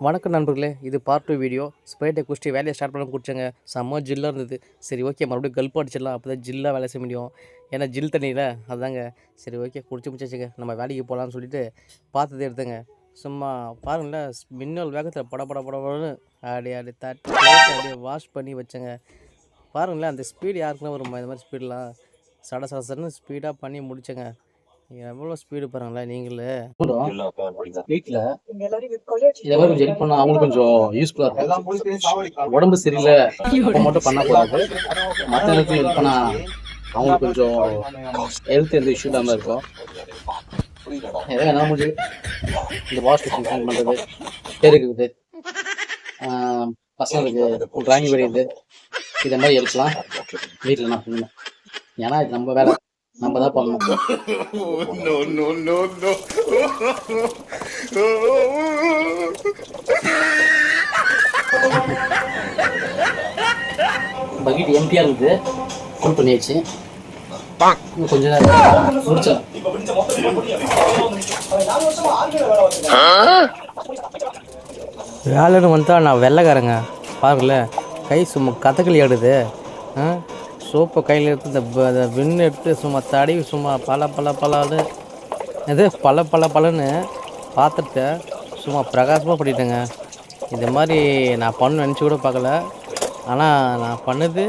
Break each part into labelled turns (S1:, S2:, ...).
S1: வணக்கம் நண்பர்களே, இது பார்ட் 2 வீடியோ. ஸ்ப்ரைட்டை குடிச்சிட்டு வேலையை ஸ்டார்ட் பண்ண குடிச்சேங்க. செம்ம ஜில்லாக இருந்தது. சரி ஓகே, மறுபடியும் கல்ப்பு அடிச்சிடலாம், அப்போ தான் ஜில்லாக வேலை செய்ய முடியும். ஏன்னா ஜில் தண்ணியில் அதாங்க. சரி ஓகே, குடிச்சு முடிச்சாச்சுங்க, நம்ம வேலைக்கு போகலான்னு சொல்லிட்டு பார்த்தது எடுத்துங்க. சும்மா பாருங்களேன், மின்னல் வேகத்தில் படன்னு அப்படி தட்டி அப்படியே வாஷ் பண்ணி வச்சேங்க. பாருங்களேன், அந்த ஸ்பீடு யாருக்குன்னா வருமா? இந்த மாதிரி ஸ்பீடெலாம் சடன்னு ஸ்பீடாக பண்ணி முடிச்சேங்க. எவ்வளோ ஸ்பீடு பாருங்களேன் நீங்களே. வீட்டில் இதை மாதிரி கொஞ்சம் ஹெல்ப் பண்ணால் அவங்களுக்கு கொஞ்சம் யூஸ்ஃபுல்லாக இருக்கும். உடம்பு சரியில்லை அப்போ மட்டும் பண்ணக்கூடாது, மற்ற நேரத்தில் ஹெல்ப் பண்ணால் அவங்களுக்கு கொஞ்சம் ஹெல்த் எந்த இஷ்யூ இல்லாமல் இருக்கும். எதாவது என்ன முடிஞ்சு இந்த வாஷ் மிஷின் க்ளீன் பண்ணுறது, பெருக்குது, பசங்களுக்கு ட்ராயிங் வரையுது, இதை மாதிரி ஹெல்ப்லாம் வீட்டில் நான் பண்ணணும். ஏன்னா இது நம்ம வேலை, நம்ம தான் பண்ணணும். பக்கெட் எம்டியா இருக்குது, ஃபுல் பண்ணியாச்சு. கொஞ்ச நேரம் முடிச்சோம். வேலைன்னு வந்தால் நான் வெள்ளைக்காரங்க. பாருங்களேன், கை சும்மா கதகளி ஆடுது. சோப்பை கையில் எடுத்து இந்த விண்ணு எடுத்து சும்மா தடவி சும்மா பலன்னு இது பலன்னு பார்த்துட்டு சும்மா பிரகாசமாக பண்ணிட்டேங்க. இந்த மாதிரி நான் பண்ண நினச்சி கூட பார்க்கல. ஆனால் நான் பண்ணது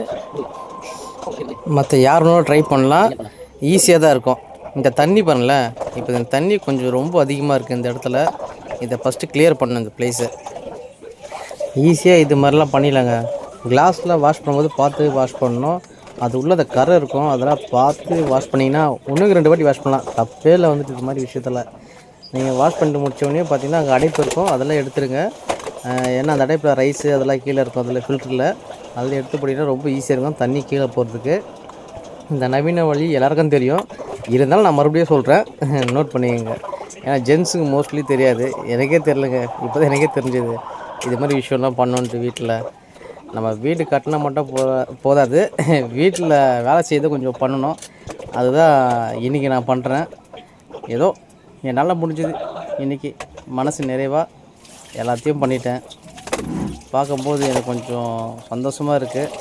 S1: மற்ற யாருனாலும் ட்ரை பண்ணலாம், ஈஸியாக தான் இருக்கும். இந்த தண்ணி பாருங்களேன், இப்போ இந்த தண்ணி கொஞ்சம் ரொம்ப அதிகமாக இருக்குது இந்த இடத்துல. இதை ஃபஸ்ட்டு கிளியர் பண்ணணும் இந்த பிளேஸை. ஈஸியாக இது மாதிரிலாம் பண்ணிடலாங்க. கிளாஸில் வாஷ் பண்ணும்போது பார்த்து வாஷ் பண்ணணும். அது உள்ள அந்த கரை இருக்கும், அதெல்லாம் பார்த்து வாஷ் பண்ணிங்கன்னா 1-2 வாட்டி வாஷ் பண்ணலாம், தப்பே இல்லை. வந்துட்டு இது மாதிரி விஷயத்தில் நீங்கள் வாஷ் பண்ணிட்டு முடித்தோடனே பார்த்தீங்கன்னா அங்கே அடைப்பு இருக்கும், அதெல்லாம் எடுத்துருங்க. ஏன்னா அந்த அடைப்பில் ரைஸு அதெல்லாம் கீழே இருக்கும், அதில் ஃபில்டரில் அதில் எடுத்து போட்டிங்கன்னா ரொம்ப ஈஸியாக இருக்கும் தண்ணி கீழே போகிறதுக்கு. இந்த நவீன வழி எல்லாருக்கும் தெரியும், இருந்தாலும் நான் மறுபடியும் சொல்கிறேன், நோட் பண்ணிக்கங்க. ஏன்னா ஜென்ஸுக்கு மோஸ்ட்லி தெரியாது, எனக்கே தெரிலங்க, இப்போ தான் எனக்கே தெரிஞ்சது இது மாதிரி விஷயம்லாம் பண்ணோன்ட்டு. வீட்டில் நம்ம வீடு கட்டினா மட்டும் போதாது, வீட்டில் வேலை செய்து கொஞ்சம் பண்ணணும். அதுதான் இன்றைக்கி நான் பண்ணுறேன். ஏதோ என்னால் முடிஞ்சது இன்றைக்கி, மனசு நிறைவாக எல்லாத்தையும் பண்ணிட்டேன். பார்க்கும்போது எனக்கு கொஞ்சம் சந்தோஷமாக இருக்குது,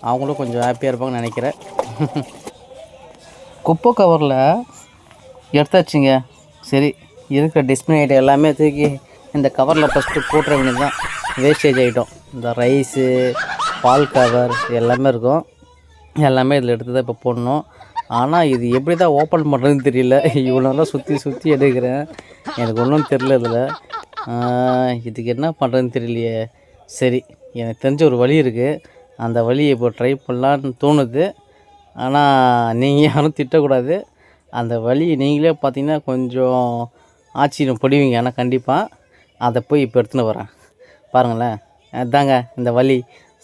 S1: அவங்களும் கொஞ்சம் ஹாப்பியாக இருப்பாங்கன்னு நினைக்கிறேன். குப்பை கவரில் எடுத்தாச்சுங்க. சரி, இருக்கிற டிஸ்பிளே ஐட்டம் எல்லாமே தூக்கி இந்த கவரில் ஃபஸ்ட்டு போட்டுற வேண்டியது தான். வேஸ்டேஜ் ஐட்டம், இந்த ரைஸு, பால் கவர் எல்லாமே இருக்கும், எல்லாமே இதில் எடுத்து தான் இப்போ போடணும். ஆனால் இது எப்படி தான் ஓப்பன் பண்ணுறதுன்னு தெரியல. இவ்வளோ நேரம் சுற்றி எடுக்கிறேன், எனக்கு ஒன்றும் தெரியல இதில். இதுக்கு என்ன பண்ணுறதுன்னு தெரியலையே. சரி, எனக்கு தெரிஞ்ச ஒரு வழி இருக்குது, அந்த வழியை இப்போ ட்ரை பண்ணலான்னு தோணுது. ஆனால் நீங்கள் யாரும் திட்டக்கூடாது, அந்த வழி நீங்களே பார்த்தீங்கன்னா கொஞ்சம் ஆச்சரியம் படுவீங்க. ஆனால் கண்டிப்பாக அதை போய் இப்போ எடுத்துன்னு வரேன் பாருங்களேன். அதுதாங்க இந்த வழி,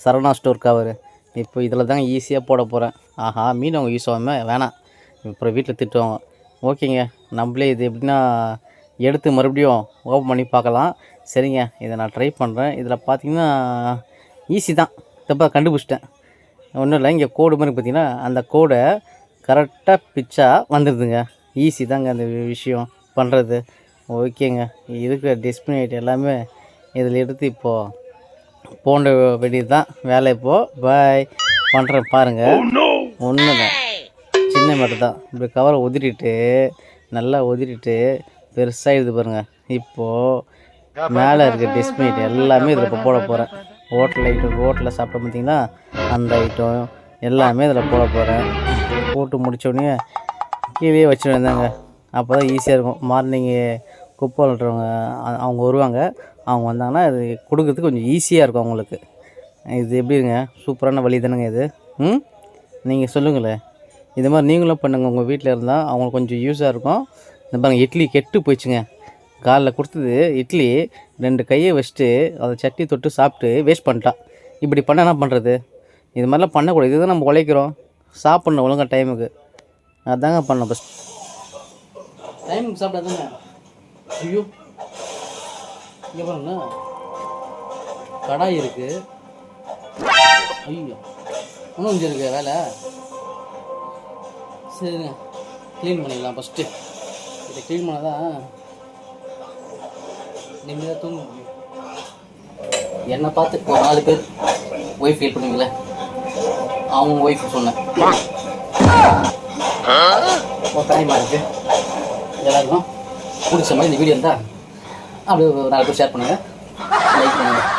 S1: சரவணா ஸ்டோர் கவர். இப்போ இதில் தாங்க ஈஸியாக போட போகிறேன். ஆஹா, மீன் அவங்க யூஸ் ஆகாமல் வேணாம், அப்புறம் வீட்டில் திட்டுவாங்க. ஓகேங்க, நம்மளே இது எப்படின்னா எடுத்து மறுபடியும் ஓப்பன் பண்ணி பார்க்கலாம். சரிங்க, இதை நான் ட்ரை பண்ணுறேன். இதில் பார்த்தீங்கன்னா ஈஸி தான், தப்பாக கண்டுபிடிச்சிட்டேன். ஒன்றும் இல்லை, இங்கே கோடு மாதிரி பார்த்தீங்கன்னா அந்த கோடை கரெக்டாக பிச்சா வந்துடுதுங்க. ஈஸி தாங்க அந்த விஷயம் பண்ணுறது. ஓகேங்க, இருக்கிற டிஸ்பிளே ஐட்டம் எல்லாமே இதில் எடுத்து இப்போது போண்ட வேண்டியது தான் வேலை. இப்போது பாய் பண்ணுறேன் பாருங்கள். ஒன்று தான், சின்ன மேட்டர் தான். இப்படி கவரை நல்லா உதிரிட்டு பெருசாக இது பாருங்கள். இப்போது மேலே இருக்க டிஸ்பிளே ஐட்டம் எல்லாமே இதில் இப்போ போட போகிறேன். ஹோட்டலில் சாப்பிட்ட பார்த்தீங்கன்னா அந்த ஐட்டம் எல்லாமே இதில் போட போகிறேன். போட்டு முடித்தோடனே கீழே வச்சு வந்தாங்க, அப்போ தான் ஈஸியாக இருக்கும். மார்னிங்கு குப்பை வளர்த்துறவங்க அவங்க வருவாங்க, அவங்க வந்தாங்கன்னா இது கொடுக்குறதுக்கு கொஞ்சம் ஈஸியாக இருக்கும் அவங்களுக்கு. இது எப்படிங்க, சூப்பரான வழி தானுங்க இது. நீங்கள் சொல்லுங்களேன், இது மாதிரி நீங்களும் பண்ணுங்கள் உங்கள் வீட்டில் இருந்தால் அவங்களுக்கு கொஞ்சம் யூஸாக இருக்கும். இந்த பாருங்கள், இட்லி கெட்டு போயிடுச்சுங்க. காலைல கொடுத்தது இட்லி 2 கையை வச்சுட்டு அதை சட்டி தொட்டு சாப்பிட்டு வேஸ்ட் பண்ணிட்டான். இப்படி பண்ண என்ன பண்ணுறது? இது மாதிரிலாம் பண்ணக்கூடாது. இதுதான் நம்ம உழைக்கிறோம், சாப்பிட்ணும் ஒழுங்காக டைமுக்கு. அதாங்க பண்ணோம் ஃபஸ்ட் டைமுக்கு சாப்பிட்டாதாங்க. ஐயோ, இங்கே பாருங்க, கடாய் இருக்குது. ஐயோ, இன்னும் கொஞ்சம் இருக்கு வேலை. சரிங்க, க்ளீன் பண்ணிக்கலாம் ஃபஸ்ட்டு. இதை க்ளீன் பண்ணால் தான் நிம்மதியாக தூங்க முடியும். என்னை பார்த்து ஒரு 4 பேர் ஒய்ஃப் ஃபீல் பண்ணுவீங்களே, அவங்க ஒய்ஃப் சொன்னேன். ஒரு டைமாக இருக்குது. எல்லாருக்கும் பிடிச்ச மாதிரி இந்த வீடியோ இருந்தால் அப்படியே ஒரு 4 பேர் ஷேர் பண்ணுங்கள், லைக் பண்ணுங்கள்.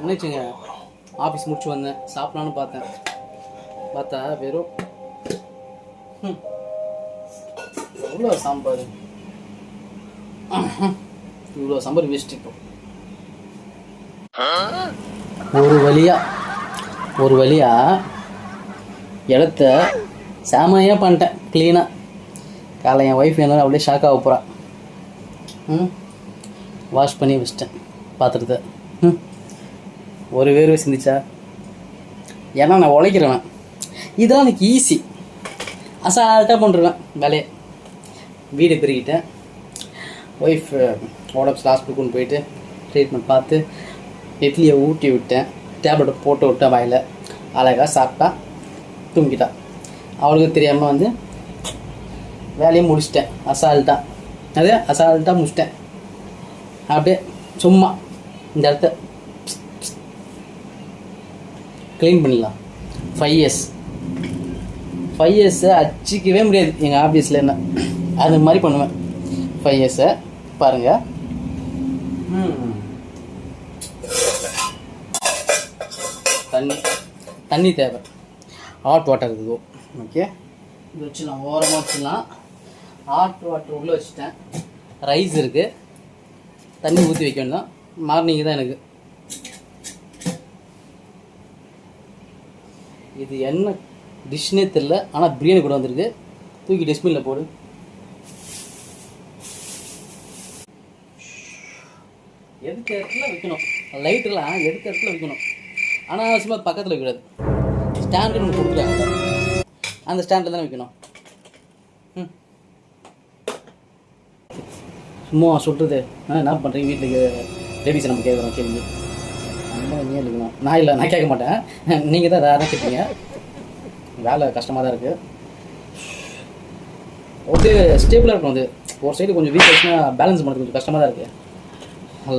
S1: என்னச்சுங்க, ஆஃபீஸ் முடிச்சு வந்தேன், சாப்பிட்லான்னு பார்த்தா வெறும் எவ்வளோ சாம்பார், இவ்வளோ சாம்பார் வேஸ்ட். இப்போ ஒரு வழியாக இடத்த செமையாக பண்ணிட்டேன் க்ளீனாக. காலை என் ஒய்ஃப் என்ன அப்படியே ஷாக்காக போகிறா. வாஷ் பண்ணி வச்சிட்டேன் பாத்திரத்தை. ஒரு வேர்வை சிந்திச்சா, ஏன்னா நான் உழைக்கிறேன். இதெல்லாம் எனக்கு ஈஸி, அசால்ட்டாக பண்ணுறேன் வேலையை. வீடு பெருகிட்டேன், ஒய்ஃப் உடம்பு ஹாஸ்பிட்டல் கொண்டு போயிட்டு ட்ரீட்மெண்ட் பார்த்து இட்லியை ஊட்டி விட்டேன், டேப்லெட்டை போட்டு விட்டேன் வாயில். அழகாக சாப்பிட்டா தூங்கிட்டா. அவளுக்கு தெரியாமல் வந்து வேலையை முடிச்சிட்டேன் அசால்ட்டாக முடிச்சிட்டேன். அப்படியே சும்மா இந்த இடத்த க்ளீன் பண்ணிடலாம். 5 இயர்ஸை அச்சிக்கவே முடியாது எங்கள் ஆஃபீஸில். என்ன அது மாதிரி பண்ணுவேன் 5 இயர்ஸை. பாருங்கள், தண்ணி தேவை, ஹாட் வாட்டர் இருக்குது. ஓகே, இது வச்சுலாம் ஓரமாக வச்சுலாம். ஹாட் வாட்டர் உள்ளே வச்சுட்டேன். ரைஸ் இருக்குது, தண்ணி ஊற்றி வைக்க வேண்டாம். மார்னிங் தான் எனக்கு. இது என்ன டிஷ்னே தெரில, ஆனால் பிரியாணி கூட வந்திருக்கு. தூக்கி டஸ்ட்பினில் போடு. எடுத்த இடத்துல வைக்கணும், லைட்டெல்லாம் எடுத்த இடத்துல வைக்கணும். ஆனால் அவசியமாக பக்கத்தில் வைக்கூடாது. ஸ்டாண்டு ஒன்று கொடுக்குறாங்க, அந்த ஸ்டாண்டில் தானே வைக்கணும். சும்மா சுட்டுறது என்ன பண்ணுறீங்க வீட்டுக்கு லேடிஸை நம்ம கேட்குறோம் கேள்வி. அந்த நீ இருக்கணும். நான் இல்லை, நான் கேட்க மாட்டேன், நீங்கள் தான் வேறு கேட்பீங்க. வேலை கஷ்டமாக தான் இருக்குது. ஓகே, ஸ்டேபிளாக இருக்கும். அது ஒரு சைடு கொஞ்சம் வீக் ஆச்சுன்னா பேலன்ஸ் பண்ணுறது கொஞ்சம் கஷ்டமாக தான் இருக்குது.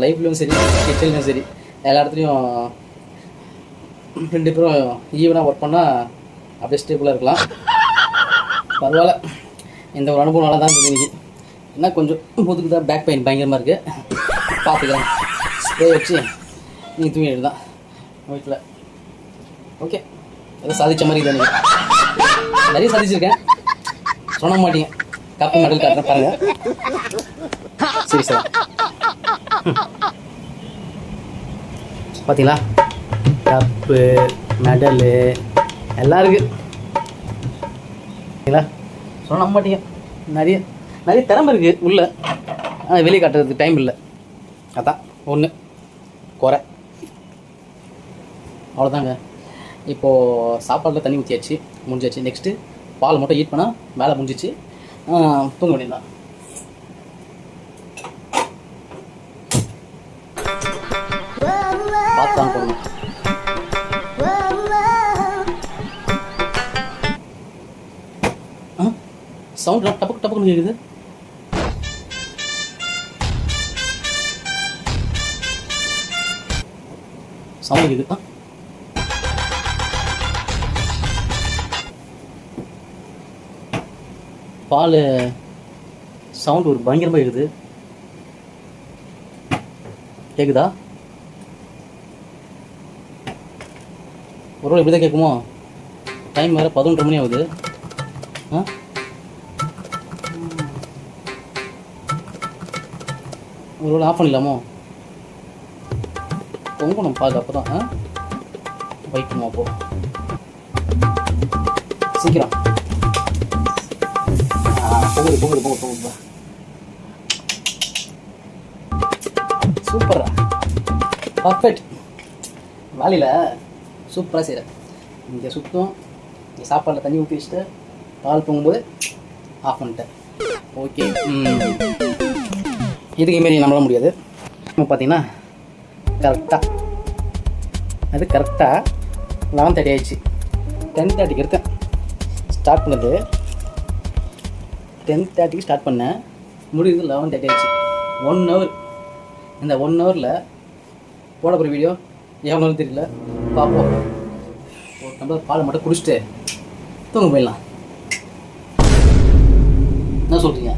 S1: லைஃப்லேயும் சரி, கிச்சன்லேயும் சரி, எல்லா இடத்துலையும் 2 பேரும் ஈவனாக ஒர்க் பண்ணால் அப்படியே ஸ்டேபிளாக இருக்கலாம். பரவாயில்ல, இந்த ஒரு அனுபவம் நல்லா தான் இருக்குது இன்றைக்கி. என்ன கொஞ்சம் முதுகு தான் பேக் பெயின் பயங்கரமாக இருக்குது. பார்த்துக்கிறேன், ஸ்ப்ரே வச்சு நீங்கள் தூங்கிட்டு தான் வீட்டில். ஓகே, எதாவது சாதித்த மாதிரி தான். நிறைய சாதிச்சிருக்கேன், சொன்ன மாட்டீங்க. கப்பு மெடல் காட்டுறேன் பாருங்கள். சரி சார், பார்த்தீங்களா, கப்பு மெடலு எல்லாம் இருக்குது. சரிங்களா, சொல்ல மாட்டீங்க. நிறைய திறமை இருக்குது உள்ளே, ஆனால் வெளியே காட்டுறதுக்கு டைம் இல்லை. அதான் ஒன்று குறை. அவ்வளோதாங்க. இப்போது சாப்பாடில் தண்ணி ஊற்றியாச்சு, முடிஞ்சாச்சு. நெக்ஸ்ட்டு பால் மட்டும் ஹீட் பண்ணால் வேலை முடிஞ்சிச்சு. தூங்க வேண்டியதுதான். பார்த்து தான் போடணும். சவுண்ட் டப்புக்கு டப்புக்குன்னு கேட்குது. சவுண்ட் கேட்குது. பால் சவுண்ட் ஒரு பயங்கரமாக கேட்குது. கேட்குதா? ஒரு இப்படி தான் கேட்குமோ? டைம் வேறு 11:30 மணி ஆகுது. ஒரு வேளை ஆஃப் பண்ணிடலாமோ? பொங்கணும் பால், அப்போ தான் வைக்கணுமா? அப்போ சீக்கிரம் பொங்கு. சூப்பரா, பர்ஃபெக்ட். வேலையில் சூப்பராக செய்கிறேன். இங்கே சுத்தம், இங்கே சாப்பாடில் தண்ணி ஊற்றி வச்சுட்டு பால் பொங்கும்போது ஆஃப் பண்ணிட்டேன். ஓகே, இதுக்கு மாரி நம்மளால முடியாது. நம்ம பார்த்தீங்கன்னா கரெக்டாக 11:30 ஆயிடுச்சு. 10:30க்கு இருக்கேன் ஸ்டார்ட் பண்ணது. 10:30க்கு ஸ்டார்ட் பண்ணேன், முடியுது 11:30 ஆயிடுச்சு. 1 hour. இந்த 1 ஹவரில் போட போகிற வீடியோ எவ்வளோ தெரியல, பார்ப்போம். ஒரு டம்ளர் பாலை மட்டும் குடிச்சிட்டு தூங்க போயிடலாம். என்ன சொல்கிறீங்க?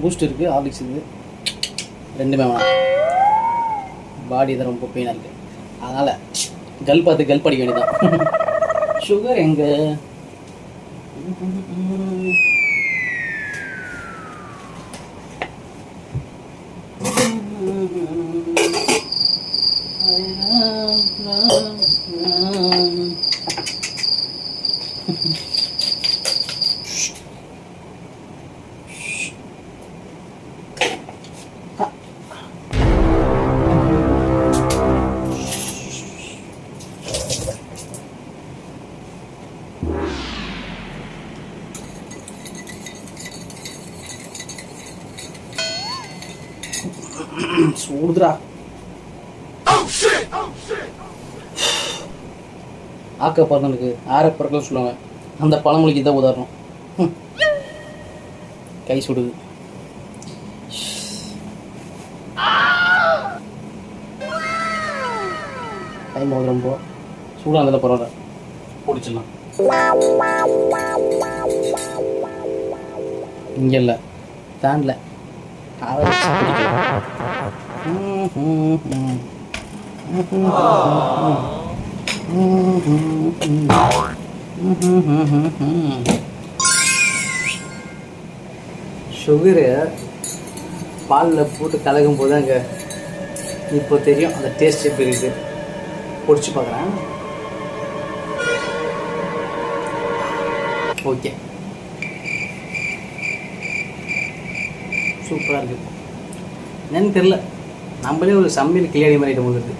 S1: பூஸ்ட் இருக்குது, ஹார்லிக்ஸ் இருக்குது, ரெண்டுமே வேணாம். பாடி தான் ரொம்ப பெயினாக இருக்குது, அதனால் கல்ப் அடிக்க வேண்டியதான். சுகர் எங்கே? சூடுதுரா. ஆக்க பறந்தனுக்கு ஆற பறக்கல சொல்லுவாங்க, அந்த பழமொழிக்கு தான் உதாரணம். கை சுடுது. டைம் ஆகுது, ரொம்ப சூடாக அதில் பரவாயில்ல, பிடிச்சிடலாம். இங்கே இல்லை, ஃபேனில் சுகரு பாலில் போட்டு கலக்கும் போது அங்கே இப்போ தெரியும் அந்த டேஸ்ட் எப்படி இருக்குது. பிடிச்சி பார்க்குறேன். ஓகே, சூப்பராக இருக்குது. என்னன்னு தெரில, நம்மளே ஒரு சமையல் கிளியாடி மாதிரி வந்துருக்கு.